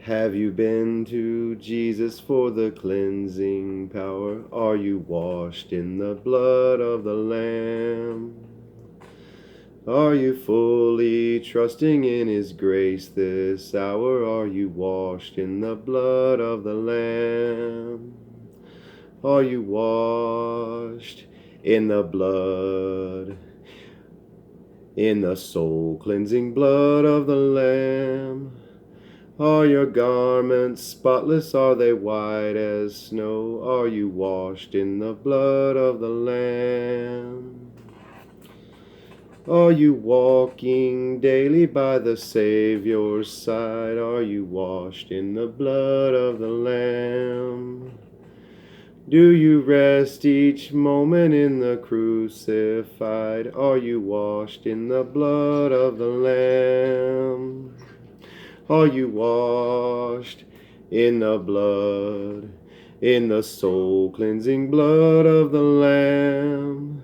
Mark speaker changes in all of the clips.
Speaker 1: Have you been to Jesus for the cleansing power? Are you washed in the blood of the Lamb? Are you fully trusting in His grace this hour? Are you washed in the blood of the Lamb? Are you washed in the blood, in the soul-cleansing blood of the Lamb? Are your garments spotless? Are they white as snow? Are you washed in the blood of the Lamb? Are you walking daily by the Savior's side? Are you washed in the blood of the Lamb? Do you rest each moment in the crucified? Are you washed in the blood of the Lamb? Are you washed in the blood, in the soul-cleansing blood of the Lamb?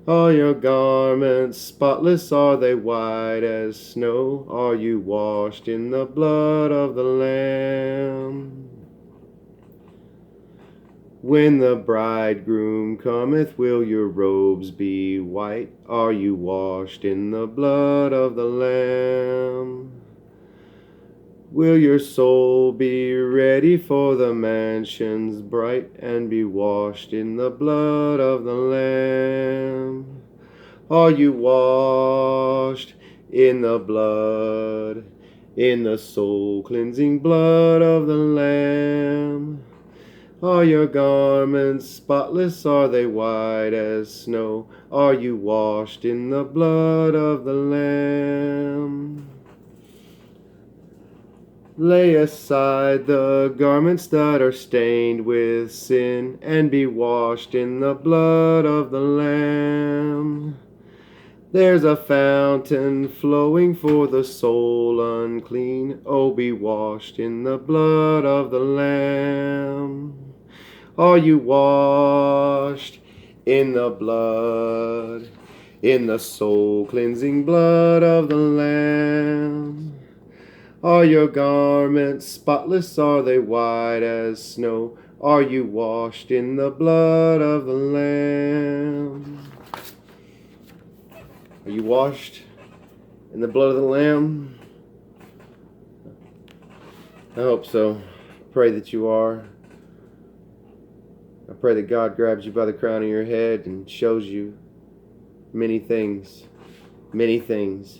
Speaker 1: Are your garments spotless? Are they white as snow? Are you washed in the blood of the Lamb? When the bridegroom cometh, will your robes be white? Are you washed in the blood of the Lamb? Will your soul be ready for the mansions bright, and be washed in the blood of the Lamb? Are you washed in the blood, in the soul-cleansing blood of the Lamb? Are your garments spotless? Are they white as snow? Are you washed in the blood of the Lamb? Lay aside the garments that are stained with sin, and be washed in the blood of the Lamb. There's a fountain flowing for the soul unclean. Oh, be washed in the blood of the Lamb. Are you washed in the blood, in the soul-cleansing blood of the Lamb? Are your garments spotless? Are they white as snow? Are you washed in the blood of the Lamb? Are you washed in the blood of the Lamb? I hope so. I pray that you are. I pray that God grabs you by the crown of your head and shows you many things. Many things.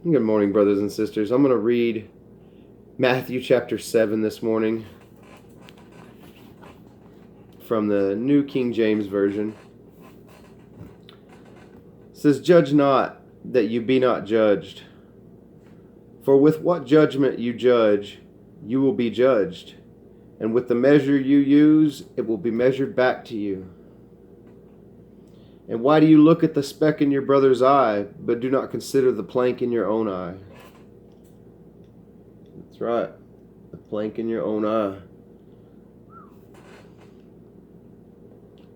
Speaker 1: Good morning, brothers and sisters. I'm going to read Matthew chapter 7 this morning from the New King James Version. It says, "Judge not, that you be not judged. For with what judgment you judge, you will be judged. And with the measure you use, it will be measured back to you. And why do you look at the speck in your brother's eye, but do not consider the plank in your own eye?" That's right, the plank in your own eye.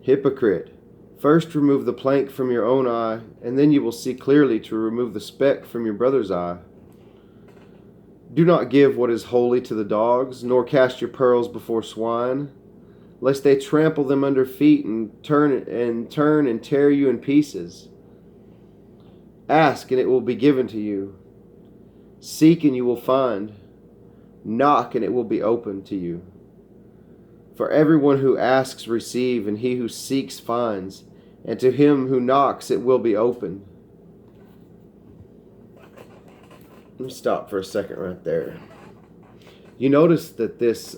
Speaker 1: "Hypocrite, first remove the plank from your own eye, and then you will see clearly to remove the speck from your brother's eye. Do not give what is holy to the dogs, nor cast your pearls before swine, lest they trample them under feet and turn and tear you in pieces. Ask, and it will be given to you. Seek, and you will find. Knock, and it will be opened to you. For everyone who asks receives, and he who seeks finds, and to him who knocks it will be opened." Let me stop for a second right there. You notice that this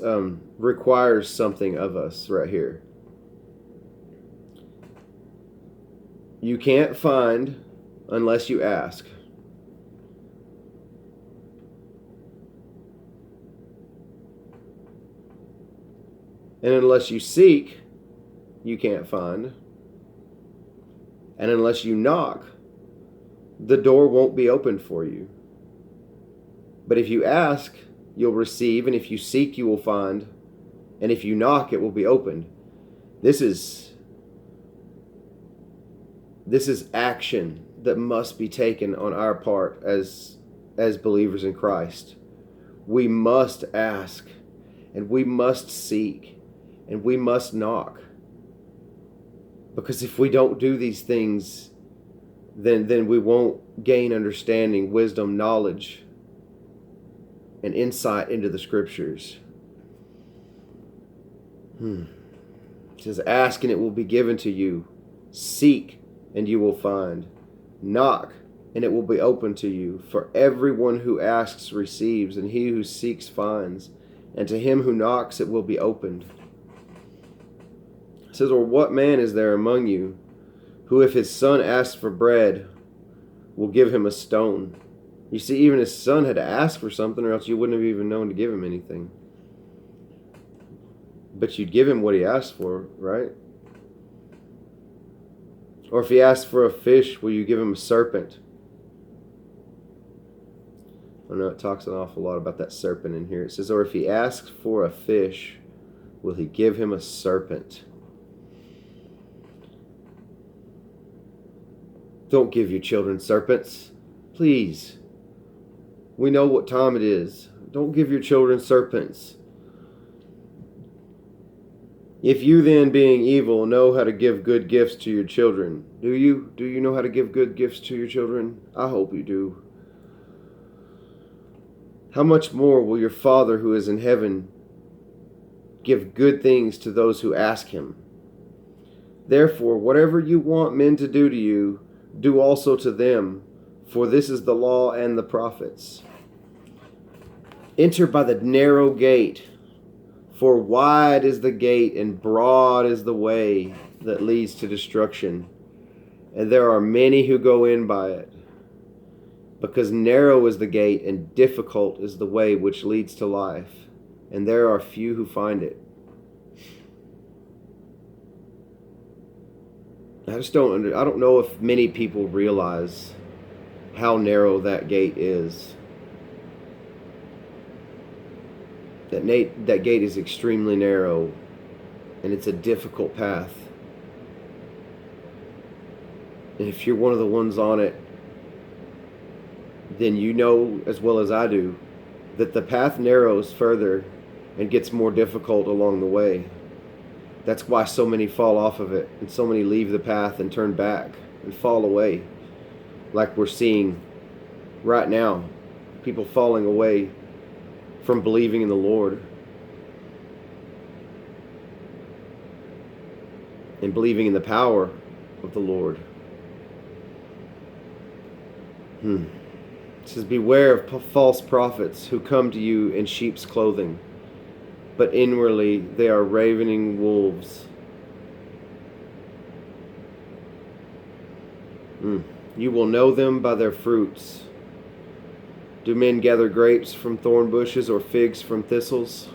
Speaker 1: requires something of us right here. You can't find unless you ask. And unless you seek, you can't find. And unless you knock, the door won't be opened for you. But if you ask, you'll receive, and if you seek, you will find, and if you knock, it will be opened. This is action that must be taken on our part as believers in Christ. we must ask, and we must seek, and we must knock. Because if we don't do these things, then we won't gain understanding, wisdom, knowledge, and insight into the Scriptures. It says, ask and it will be given to you. Seek and you will find. Knock and it will be open to you. For everyone who asks receives, and he who seeks finds. And to him who knocks it will be opened. It says, or what man is there among you who if his son asks for bread will give him a stone? You see, even his son had to ask for something, or else you wouldn't have even known to give him anything. But you'd give him what he asked for, right? Or if he asks for a fish, will you give him a serpent? I know it talks an awful lot about that serpent in here. It says, or if he asks for a fish, will he give him a serpent? Don't give your children serpents, please. We know what time it is. Don't give your children serpents. If you then, being evil, know how to give good gifts to your children, do you? Do you know how to give good gifts to your children? I hope you do. How much more will your Father who is in heaven give good things to those who ask him? Therefore, whatever you want men to do to you, do also to them, for this is the law and the prophets. Enter by the narrow gate. For wide is the gate and broad is the way that leads to destruction, and there are many who go in by it. Because narrow is the gate and difficult is the way which leads to life, and there are few who find it. I don't know if many people realize how narrow that gate is. That gate is extremely narrow, and it's a difficult path. And if you're one of the ones on it, then you know as well as I do that the path narrows further and gets more difficult along the way. That's why so many fall off of it, and so many leave the path and turn back and fall away, like we're seeing right now, people falling away from believing in the Lord and believing in the power of the Lord. It says, beware of false prophets who come to you in sheep's clothing, but inwardly they are ravening wolves. You will know them by their fruits. Do men gather grapes from thorn bushes or figs from thistles?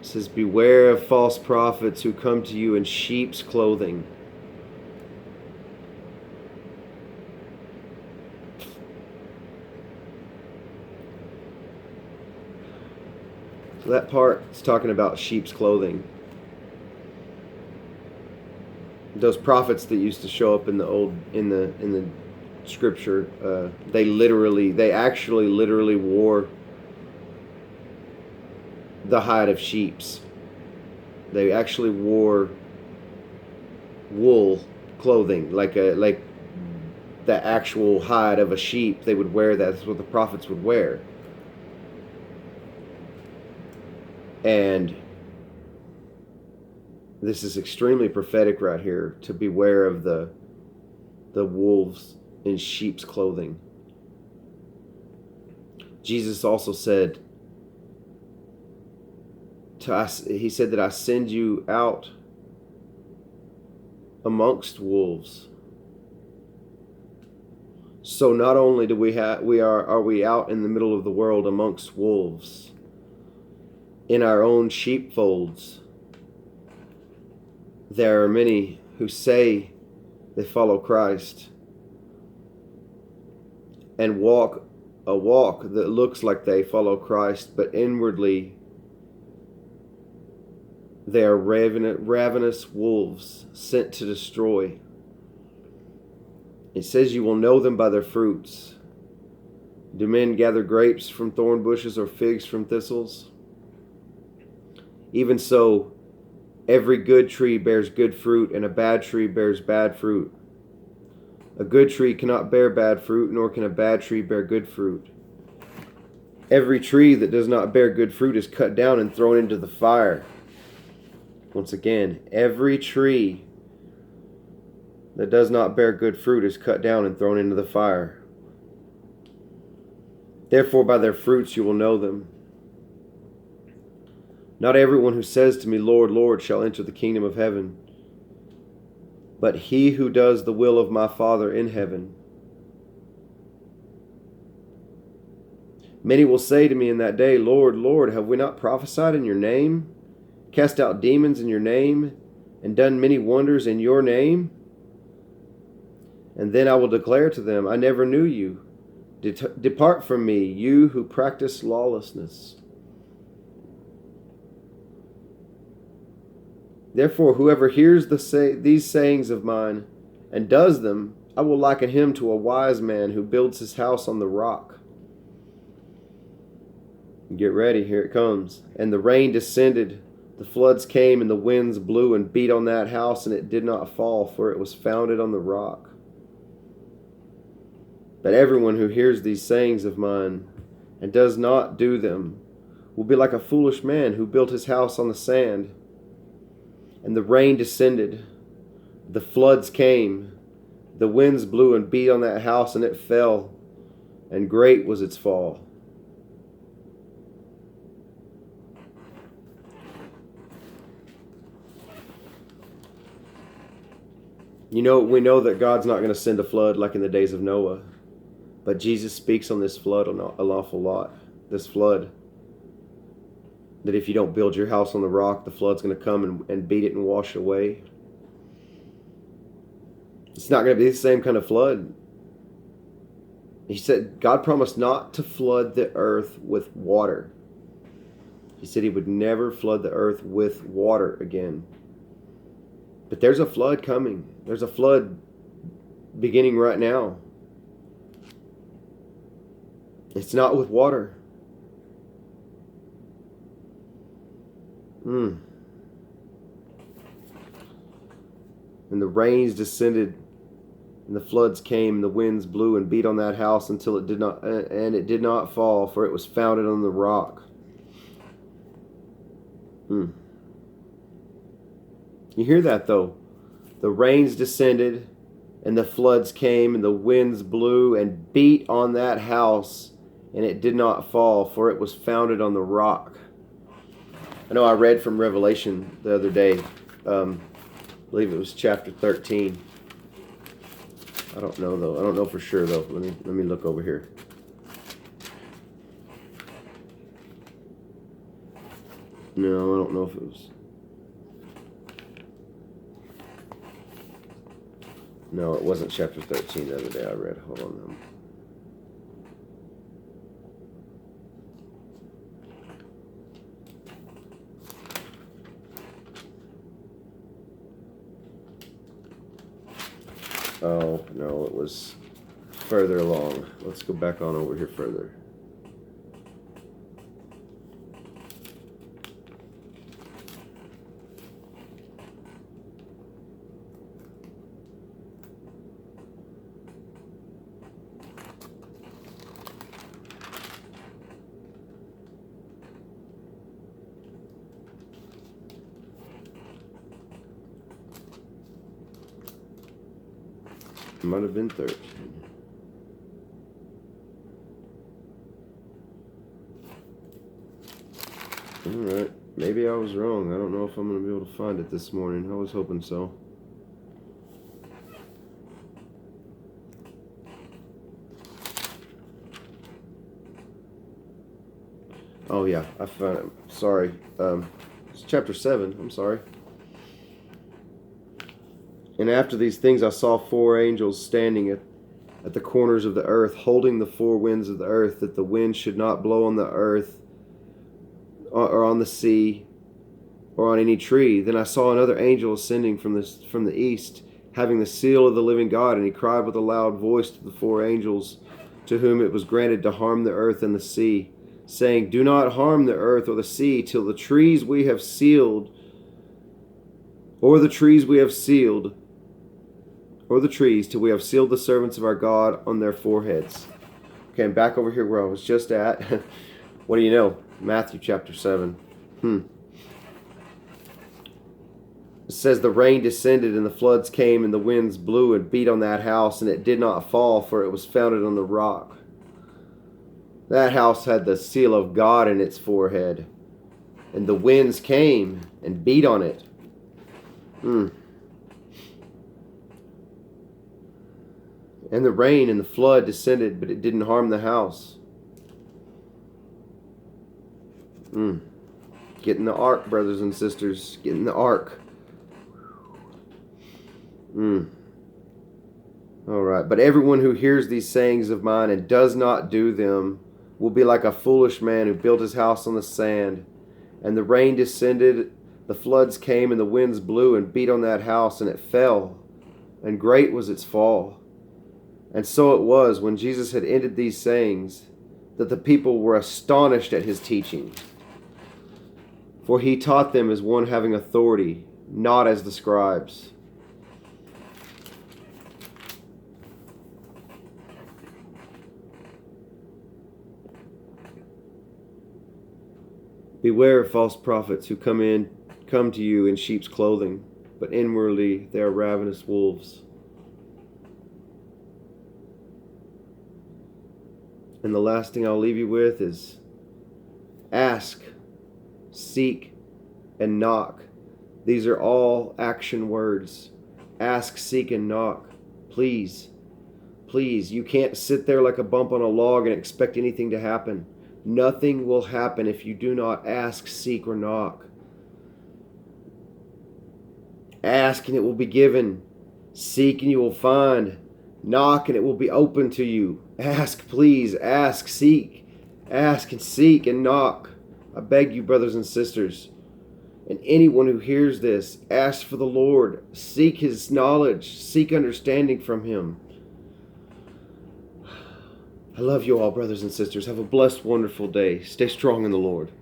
Speaker 1: It says, beware of false prophets who come to you in sheep's clothing. So that part is talking about sheep's clothing. Those prophets that used to show up in the Scripture, they actually literally wore the hide of sheep's. They actually wore wool clothing, like the actual hide of a sheep. They would wear that. That's what the prophets would wear. And this is extremely prophetic right here, to beware of the wolves in sheep's clothing. Jesus also said to us, he said that I send you out amongst wolves. So not only do are we out in the middle of the world amongst wolves, in our own sheepfolds, there are many who say they follow Christ and walk a walk that looks like they follow Christ, but inwardly they are ravenous wolves sent to destroy. It says you will know them by their fruits. Do men gather grapes from thorn bushes or figs from thistles? Even so, every good tree bears good fruit, and a bad tree bears bad fruit. A good tree cannot bear bad fruit, nor can a bad tree bear good fruit. Every tree that does not bear good fruit is cut down and thrown into the fire. Once again, every tree that does not bear good fruit is cut down and thrown into the fire. Therefore, by their fruits you will know them. Not everyone who says to me, Lord, Lord, shall enter the kingdom of heaven, but he who does the will of my Father in heaven. Many will say to me in that day, Lord, Lord, have we not prophesied in your name, cast out demons in your name, and done many wonders in your name? And then I will declare to them, I never knew you. Depart from me, you who practice lawlessness. Therefore, whoever hears these sayings of mine and does them, I will liken him to a wise man who builds his house on the rock. Get ready, here it comes. And the rain descended, the floods came, and the winds blew and beat on that house, and it did not fall, for it was founded on the rock. But everyone who hears these sayings of mine and does not do them will be like a foolish man who built his house on the sand. And the rain descended, the floods came, the winds blew and beat on that house, and it fell, and great was its fall. You know, we know that God's not going to send a flood like in the days of Noah. But Jesus speaks on this flood an awful lot. This flood. That if you don't build your house on the rock, the flood's going to come and beat it and wash it away. It's not going to be the same kind of flood. He said, God promised not to flood the earth with water. He said he would never flood the earth with water again. But there's a flood coming. There's a flood beginning right now. It's not with water. And the rains descended, and the floods came, and the winds blew and beat on that house until it did not fall, for it was founded on the rock. You hear that though? The rains descended, and the floods came, and the winds blew and beat on that house, and it did not fall, for it was founded on the rock. I know I read from Revelation the other day. I believe it was chapter 13. I don't know though. I don't know for sure though. Let me look over here. No, I don't know if it was. No, it wasn't chapter 13 the other day I read. Hold on. Oh, no, it was further along. Let's go back on over here further. Might have been 13. Alright, maybe I was wrong. I don't know if I'm going to be able to find it this morning. I was hoping so. Oh yeah, I found it. Sorry. It's chapter 7. I'm sorry. And after these things I saw 4 angels standing at the corners of the earth, holding the 4 winds of the earth, that the wind should not blow on the earth, or on the sea, or on any tree. Then I saw another angel ascending from the east, having the seal of the living God, and he cried with a loud voice to the 4 angels to whom it was granted to harm the earth and the sea, saying, Do not harm the earth or the sea till the trees we have sealed, or the trees till we have sealed the servants of our God on their foreheads. Okay, I'm back over here where I was just at. What do you know? Matthew chapter 7. It says, the rain descended and the floods came and the winds blew and beat on that house, and it did not fall, for it was founded on the rock. That house had the seal of God in its forehead, and the winds came and beat on it. And the rain and the flood descended, but it didn't harm the house. Get in the ark, brothers and sisters. Get in the ark. All right. But everyone who hears these sayings of mine and does not do them will be like a foolish man who built his house on the sand. And the rain descended, the floods came, and the winds blew and beat on that house, and it fell, and great was its fall. And so it was, when Jesus had ended these sayings, that the people were astonished at his teaching. For he taught them as one having authority, not as the scribes. Beware of false prophets who come to you in sheep's clothing, but inwardly they are ravenous wolves. And the last thing I'll leave you with is ask, seek, and knock. These are all action words. Ask, seek, and knock. Please. Please. You can't sit there like a bump on a log and expect anything to happen. Nothing will happen if you do not ask, seek, or knock. Ask and it will be given. Seek and you will find. Knock and it will be open to you. Ask, please. Ask, seek. Ask and seek and knock. I beg you, brothers and sisters. And anyone who hears this, ask for the Lord. Seek his knowledge. Seek understanding from him. I love you all, brothers and sisters. Have a blessed, wonderful day. Stay strong in the Lord.